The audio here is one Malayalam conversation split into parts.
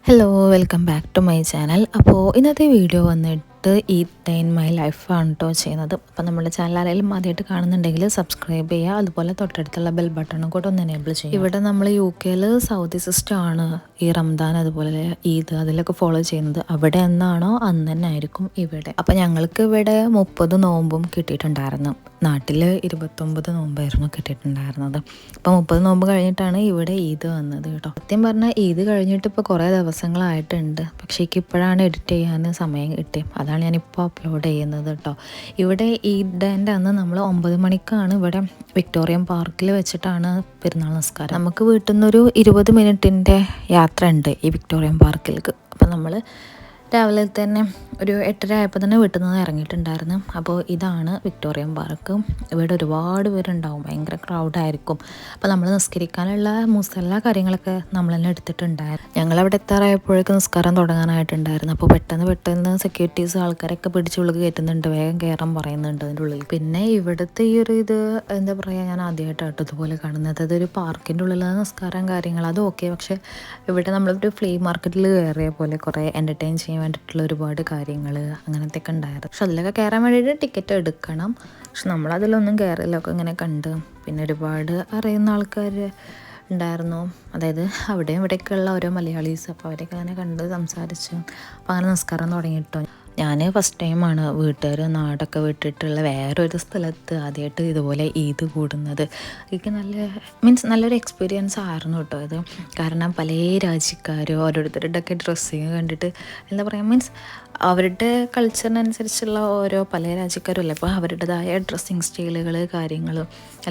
Hello welcome back to my channel. അപ്പോൾ ഇന്നത്തെ വീഡിയോ വന്നിട്ട് ഈറ്റ് ഡേ ഇൻ മൈ ലൈഫാണ് കേട്ടോ ചെയ്യുന്നത്. അപ്പോൾ നമ്മുടെ ചാനൽ ആരെങ്കിലും ആദ്യമായിട്ട് കാണുന്നുണ്ടെങ്കിൽ സബ്സ്ക്രൈബ് ചെയ്യുക, അതുപോലെ തൊട്ടടുത്തുള്ള ബെൽ ബട്ടണും കൂടെ ഒന്ന് എനേബിൾ ചെയ്യും. ഇവിടെ നമ്മൾ UK സൗദി സിസ്റ്റമാണ് ഈ റംദാൻ അതുപോലെ ഈദ് അതിലൊക്കെ ഫോളോ ചെയ്യുന്നത്. അവിടെ എന്നാണോ അന്ന് തന്നെ ആയിരിക്കും ഇവിടെ. അപ്പോൾ ഞങ്ങൾക്ക് ഇവിടെ 30 നോമ്പും കിട്ടിയിട്ടുണ്ടായിരുന്നു. നാട്ടിൽ 29 നോമ്പായിരുന്നു കിട്ടിയിട്ടുണ്ടായിരുന്നത്. അപ്പോൾ 30 നോമ്പ് കഴിഞ്ഞിട്ടാണ് ഇവിടെ ഈദ് വന്നത് കേട്ടോ. സത്യം പറഞ്ഞാൽ ഈദ് കഴിഞ്ഞിട്ട് ഇപ്പോൾ കുറേ ദിവസങ്ങളായിട്ടുണ്ട്. പക്ഷേ എനിക്ക് ഇപ്പോഴാണ് എഡിറ്റ് ചെയ്യാൻ സമയം കിട്ടിയത്. അതാണ് ഞാനിപ്പോൾ അപ്ലോഡ് ചെയ്യുന്നത് കേട്ടോ. ഇവിടെ ഈദ് ഡേൻ്റെ അന്ന് നമ്മൾ 9 മണിക്കാണ് ഇവിടെ വിക്ടോറിയൻ പാർക്കിൽ വെച്ചിട്ടാണ് പെരുന്നാൾ നിസ്കാരം. നമുക്ക് വീട്ടിൽ നിന്നൊരു 20 മിനിറ്റിൻ്റെ യാത്ര ഉണ്ട് ഈ വിക്ടോറിയൻ പാർക്കിലേക്ക്. അപ്പം നമ്മൾ രാവിലെ തന്നെ ഒരു 8:30 ആയപ്പോൾ തന്നെ വീട്ടിൽ നിന്ന് ഇറങ്ങിയിട്ടുണ്ടായിരുന്നു. അപ്പോൾ ഇതാണ് വിക്ടോറിയൻ പാർക്ക്. ഇവിടെ ഒരുപാട് പേരുണ്ടാവും, ഭയങ്കര ക്രൗഡായിരിക്കും. അപ്പോൾ നമ്മൾ നിസ്കരിക്കാനുള്ള മുസല്ല കാര്യങ്ങളൊക്കെ നമ്മൾ തന്നെ എടുത്തിട്ടുണ്ടായിരുന്നു. ഞങ്ങളവിടെ എത്താറായപ്പോഴേക്കും നിസ്കാരം തുടങ്ങാനായിട്ടുണ്ടായിരുന്നു. അപ്പോൾ പെട്ടെന്ന് സെക്യൂരിറ്റീസ് ആൾക്കാരൊക്കെ പിടിച്ചുള്ളിൽ കയറ്റുന്നുണ്ട്, വേഗം കയറാൻ പറയുന്നുണ്ട് അതിൻ്റെ ഉള്ളിൽ. പിന്നെ ഇവിടുത്തെ ഈ ഒരു ഇത് എന്താ പറയുക, ഞാൻ ആദ്യമായിട്ടാട്ടോ ഇതുപോലെ കാണുന്നത്. അതൊരു പാർക്കിൻ്റെ ഉള്ളിലാണ് നിസ്കാരം കാര്യങ്ങൾ, അത് ഓക്കെ. പക്ഷേ ഇവിടെ നമ്മളൊരു ഫ്ലീ മാർക്കറ്റിൽ കയറിയ പോലെ കുറേ എൻ്റർടൈൻ ചെയ്യാൻ വേണ്ടിയിട്ടുള്ള ഒരുപാട് കാര്യങ്ങൾ അങ്ങനത്തെ ഒക്കെ ഉണ്ടായിരുന്നു. പക്ഷെ അതിലൊക്കെ കയറാൻ വേണ്ടിയിട്ട് ടിക്കറ്റ് എടുക്കണം. പക്ഷെ നമ്മളതിലൊന്നും കയറില്ല, ഒക്കെ ഇങ്ങനെ കണ്ട്. പിന്നെ ഒരുപാട് അറിയുന്ന ആൾക്കാർ ഉണ്ടായിരുന്നു, അതായത് അവിടെയും ഇവിടെയൊക്കെയുള്ള ഓരോ മലയാളീസ്. അപ്പോൾ അവരൊക്കെ അങ്ങനെ കണ്ട് സംസാരിച്ചു. അപ്പോൾ അങ്ങനെ നിസ്കാരം തുടങ്ങിയിട്ടോ. ഞാൻ ഫസ്റ്റ് ടൈമാണ് വീട്ടുകാർ നാടൊക്കെ വിട്ടിട്ടുള്ള വേറൊരു സ്ഥലത്ത് ആദ്യമായിട്ട് ഇതുപോലെ ഈദ് കൂടുന്നത്. എനിക്ക് നല്ലൊരു എക്സ്പീരിയൻസ് ആയിരുന്നു കേട്ടോ ഇത്. കാരണം പല രാജ്യക്കാരും ഓരോരുത്തരുടെയൊക്കെ ഡ്രസ്സിങ് കണ്ടിട്ട് എന്താ പറയുക, അവരുടെ കൾച്ചറിനനുസരിച്ചുള്ള ഓരോ പല രാജ്യക്കാരും അല്ലേ, അപ്പോൾ അവരുടേതായ ഡ്രസ്സിങ് സ്റ്റൈലുകൾ കാര്യങ്ങൾ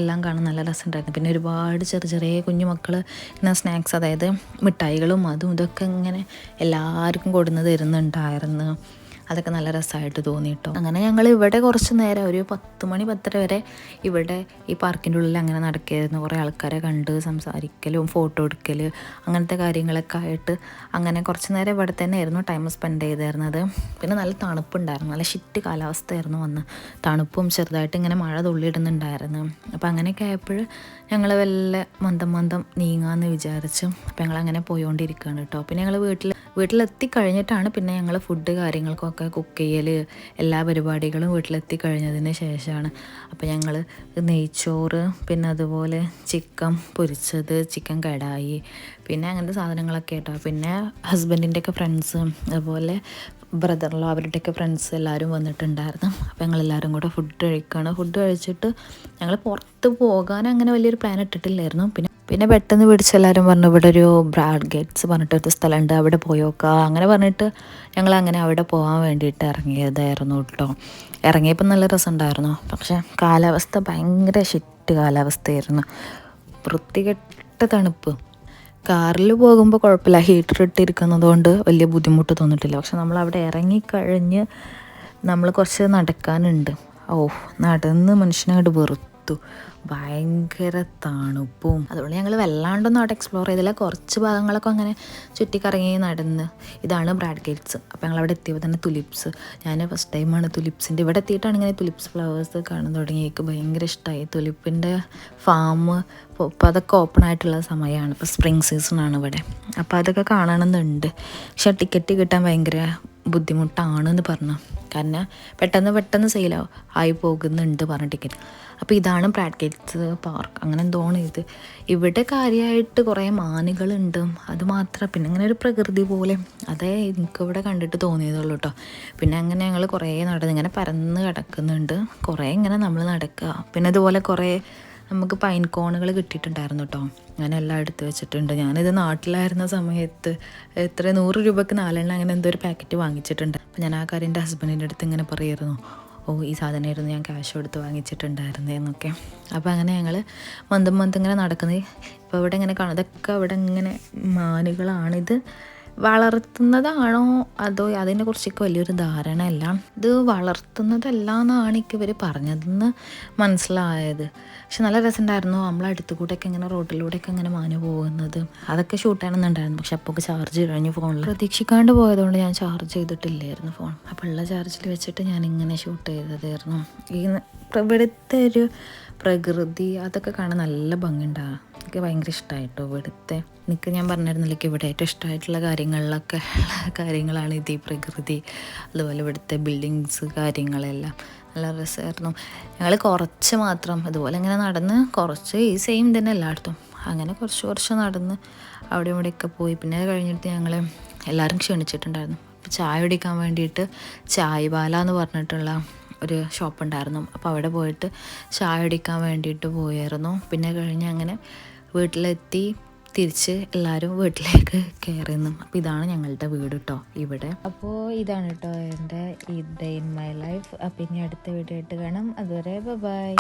എല്ലാം കാണാൻ നല്ല രസമുണ്ടായിരുന്നു. പിന്നെ ഒരുപാട് ചെറിയ കുഞ്ഞു മക്കൾ ഇങ്ങനെ സ്നാക്സ്, അതായത് മിഠായികളും അതും ഇതൊക്കെ ഇങ്ങനെ എല്ലാവർക്കും കൊടുന്ന് തരുന്നുണ്ടായിരുന്നു. അതൊക്കെ നല്ല രസമായിട്ട് തോന്നി കേട്ടോ. അങ്ങനെ ഞങ്ങൾ ഇവിടെ കുറച്ച് നേരം ഒരു 10 മണി 10:30 വരെ ഇവിടെ ഈ പാർക്കിൻ്റെ ഉള്ളിൽ അങ്ങനെ നടക്കുകയായിരുന്നു. കുറേ ആൾക്കാരെ കണ്ട് സംസാരിക്കലും ഫോട്ടോ എടുക്കൽ അങ്ങനത്തെ കാര്യങ്ങളൊക്കെ ആയിട്ട് അങ്ങനെ കുറച്ച് നേരം ഇവിടെ തന്നെ ആയിരുന്നു ടൈം സ്പെൻഡ് ചെയ്തിരുന്നത്. പിന്നെ നല്ല തണുപ്പുണ്ടായിരുന്നു, നല്ല ഷിറ്റ് കാലാവസ്ഥയായിരുന്നു വന്ന്. തണുപ്പും ചെറുതായിട്ട് ഇങ്ങനെ മഴ തുള്ളിയിടുന്നുണ്ടായിരുന്നു. അപ്പോൾ അങ്ങനെയൊക്കെ ആയപ്പോൾ ഞങ്ങൾ വല്ല മന്ദം നീങ്ങാമെന്ന് വിചാരിച്ചു. അപ്പോൾ ഞങ്ങളങ്ങനെ പോയിക്കൊണ്ടിരിക്കുകയാണ് കേട്ടോ. പിന്നെ ഞങ്ങൾ വീട്ടിലെത്തി കഴിഞ്ഞിട്ടാണ് പിന്നെ ഞങ്ങൾ ഫുഡ് കാര്യങ്ങൾക്കൊക്കെ കുക്ക് ചെയ്യൽ എല്ലാ പരിപാടികളും വീട്ടിലെത്തി കഴിഞ്ഞതിന് ശേഷമാണ്. അപ്പോൾ ഞങ്ങൾ നെയ്ച്ചോറ്, പിന്നെ അതുപോലെ ചിക്കൻ പൊരിച്ചത്, ചിക്കൻ കടായി, പിന്നെ അങ്ങനത്തെ സാധനങ്ങളൊക്കെ കേട്ടോ. പിന്നെ ഹസ്ബൻഡിൻ്റെയൊക്കെ ഫ്രണ്ട്സ് അതുപോലെ ബ്രദറിലോ അവരുടെയൊക്കെ ഫ്രണ്ട്സ് എല്ലാവരും വന്നിട്ടുണ്ടായിരുന്നു. അപ്പോൾ ഞങ്ങളെല്ലാവരും കൂടെ ഫുഡ് കഴിക്കുകയാണ്. ഫുഡ് കഴിച്ചിട്ട് ഞങ്ങൾ പുറത്ത് പോകാൻ അങ്ങനെ വലിയൊരു പ്ലാൻ ഇട്ടിട്ടില്ലായിരുന്നു. പിന്നെ പെട്ടെന്ന് പിടിച്ചെല്ലാവരും പറഞ്ഞു ഇവിടെ ഒരു ബ്രാഡ് ഗേറ്റ്സ് പറഞ്ഞിട്ടൊരു സ്ഥലമുണ്ട്, അവിടെ പോയോക്കാം അങ്ങനെ പറഞ്ഞിട്ട് ഞങ്ങൾ അങ്ങനെ അവിടെ പോകാൻ വേണ്ടിയിട്ട് ഇറങ്ങിയതായിരുന്നു കേട്ടോ. ഇറങ്ങിയപ്പോൾ നല്ല രസമുണ്ടായിരുന്നു. പക്ഷേ കാലാവസ്ഥ ഭയങ്കര ഷിറ്റ് കാലാവസ്ഥയായിരുന്നു, വൃത്തികെട്ട തണുപ്പ്. കാറിൽ പോകുമ്പോൾ കുഴപ്പമില്ല, ഹീറ്റർ ഇട്ടിരിക്കുന്നത് കൊണ്ട് വലിയ ബുദ്ധിമുട്ട് തോന്നിയിട്ടില്ല. പക്ഷെ നമ്മളവിടെ ഇറങ്ങിക്കഴിഞ്ഞ് നമ്മൾ കുറച്ച് നടക്കാനുണ്ട്. നടന്ന് മനുഷ്യനങ്ങോട്ട് വെറുത്തു, ഭയങ്കര തണുപ്പും. അതുകൊണ്ട് ഞങ്ങൾ വല്ലാണ്ടൊന്നും അവിടെ എക്സ്പ്ലോർ ചെയ്തില്ല, കുറച്ച് ഭാഗങ്ങളൊക്കെ അങ്ങനെ ചുറ്റിക്കറങ്ങി നടന്ന്. ഇതാണ് ബ്രാഡ് ഗേറ്റ്സ്. അപ്പോൾ ഞങ്ങളവിടെ എത്തിയപ്പോൾ തന്നെ തുലിപ്സ്, ഞാൻ ഫസ്റ്റ് ടൈമാണ് തുലിപ്സിൻ്റെ ഇവിടെ എത്തിയിട്ടാണ് ഇങ്ങനെ തുലിപ്സ് ഫ്ലവേഴ്സ് കാണാൻ തുടങ്ങി. എനിക്ക് ഭയങ്കര ഇഷ്ടമായി. തുലിപ്പിൻ്റെ ഫാം ഇപ്പോൾ അതൊക്കെ ഓപ്പൺ ആയിട്ടുള്ള സമയമാണ്, ഇപ്പോൾ സ്പ്രിങ് സീസണാണ് ഇവിടെ. അപ്പോൾ അതൊക്കെ കാണണമെന്നുണ്ട്. പക്ഷേ ടിക്കറ്റ് കിട്ടാൻ ഭയങ്കര ബുദ്ധിമുട്ടാണെന്ന് പറഞ്ഞു, കാരണം പെട്ടെന്ന് സെയിലായി പോകുന്നുണ്ട് പറഞ്ഞ ടിക്കറ്റ്. അപ്പോൾ ഇതാണ് ബ്രാഡ് ഗേറ്റ്സ് പാർക്ക്, അങ്ങനെ എന്തോണം ഇത്. ഇവിടെ കാര്യമായിട്ട് കുറേ മാനുകളുണ്ട്, അത് മാത്രം. പിന്നെ ഇങ്ങനെ ഒരു പ്രകൃതി പോലെ അതേ എനിക്കിവിടെ കണ്ടിട്ട് തോന്നിയതുള്ളൂ കേട്ടോ. പിന്നെ അങ്ങനെ ഞങ്ങൾ കുറേ നടന്ന് ഇങ്ങനെ പരന്ന് കിടക്കുന്നുണ്ട്, കുറേ ഇങ്ങനെ നമ്മൾ നടക്കുക. പിന്നെ ഇതുപോലെ കുറേ നമുക്ക് പൈൻ കോണുകൾ കിട്ടിയിട്ടുണ്ടായിരുന്നു കേട്ടോ. ഞാൻ എല്ലാം എടുത്ത് വെച്ചിട്ടുണ്ട്. ഞാനിത് നാട്ടിലായിരുന്ന സമയത്ത് എത്ര 100 രൂപയ്ക്ക് 4 അങ്ങനെ എന്തോ ഒരു പാക്കറ്റ് വാങ്ങിച്ചിട്ടുണ്ട്. അപ്പോൾ ഞാൻ ആ കാര്യം എൻ്റെ ഹസ്ബൻഡിൻ്റെ അടുത്ത് ഇങ്ങനെ പറയുമായിരുന്നു, ഈ സാധനമായിരുന്നു ഞാൻ ക്യാഷ് കൊടുത്ത് വാങ്ങിച്ചിട്ടുണ്ടായിരുന്നത് എന്നൊക്കെ. അപ്പോൾ അങ്ങനെ ഞങ്ങൾ മന്ദം ഇങ്ങനെ നടക്കുന്നത്. ഇപ്പോൾ ഇവിടെ ഇങ്ങനെ കാണും, ഇതൊക്കെ ഇവിടെ ഇങ്ങനെ മാനുകളാണിത്. വളർത്തുന്നതാണോ അതോ അതിനെക്കുറിച്ചൊക്കെ വലിയൊരു ധാരണ ഇല്ല. ഇത് വളർത്തുന്നതല്ല എന്നാണ് എനിക്ക് ഇവർ പറഞ്ഞതെന്ന് മനസ്സിലായത്. പക്ഷെ നല്ല രസമുണ്ടായിരുന്നു. നമ്മളടുത്ത് കൂടെയൊക്കെ ഇങ്ങനെ റോഡിലൂടെയൊക്കെ ഇങ്ങനെ മാന് പോകുന്നത് അതൊക്കെ ഷൂട്ട് ചെയ്യണമെന്നുണ്ടായിരുന്നു. പക്ഷെ അപ്പോൾ ചാർജ് കഴിഞ്ഞു ഫോണിൽ. പ്രതീക്ഷിക്കാണ്ട് പോയതുകൊണ്ട് ഞാൻ ചാർജ് ചെയ്തിട്ടില്ലായിരുന്നു ഫോൺ. അപ്പോൾ ഉള്ള ചാർജിൽ വെച്ചിട്ട് ഞാനിങ്ങനെ ഷൂട്ട് ചെയ്തതായിരുന്നു. ഈ ഇവിടുത്തെ ഒരു പ്രകൃതി അതൊക്കെ കാണാൻ നല്ല ഭംഗിയുണ്ടാകും. എനിക്ക് ഭയങ്കര ഇഷ്ടമായിട്ടോ ഇവിടുത്തെ എനിക്ക് ഞാൻ പറഞ്ഞിരുന്നില്ല ഇവിടെ ഏറ്റവും ഇഷ്ടമായിട്ടുള്ള കാര്യങ്ങളാണ് ഇത്, ഈ പ്രകൃതി, അതുപോലെ ഇവിടുത്തെ ബിൽഡിങ്സ് കാര്യങ്ങളെല്ലാം നല്ല രസമായിരുന്നു. ഞങ്ങൾ കുറച്ച് മാത്രം ഇതുപോലെ ഇങ്ങനെ നടന്ന് കുറച്ച് ഈ സെയിം തന്നെ എല്ലായിടത്തും അങ്ങനെ കുറച്ച് നടന്ന് അവിടെ ഇവിടെയൊക്കെ പോയി. പിന്നെ അത് കഴിഞ്ഞിട്ട് ഞങ്ങൾ എല്ലാവരും ക്ഷണിച്ചിട്ടുണ്ടായിരുന്നു. അപ്പോൾ ചായ കുടിക്കാൻ വേണ്ടിയിട്ട് ചായവാല എന്ന് പറഞ്ഞിട്ടുള്ള ഒരു ഷോപ്പ് ഉണ്ടായിരുന്നു. അപ്പോൾ അവിടെ പോയിട്ട് ചായ കുടിക്കാൻ വേണ്ടിയിട്ട് പോയായിരുന്നു. പിന്നെ കഴിഞ്ഞ് അങ്ങനെ വീട്ടിലെത്തി തിരിച്ച് എല്ലാവരും വീട്ടിലേക്ക് കയറിയിരുന്നു. അപ്പോൾ ഇതാണ് ഞങ്ങളുടെ വീട് കേട്ടോ ഇവിടെ. അപ്പോൾ ഇതാണ് കേട്ടോ എൻ്റെ ഈ ഡേ ഇൻ മൈ ലൈഫ്. അപ്പോൾ ഇനി അടുത്ത വീഡിയോ ആയിട്ട് കാണാം. അതുവരെ ബൈ.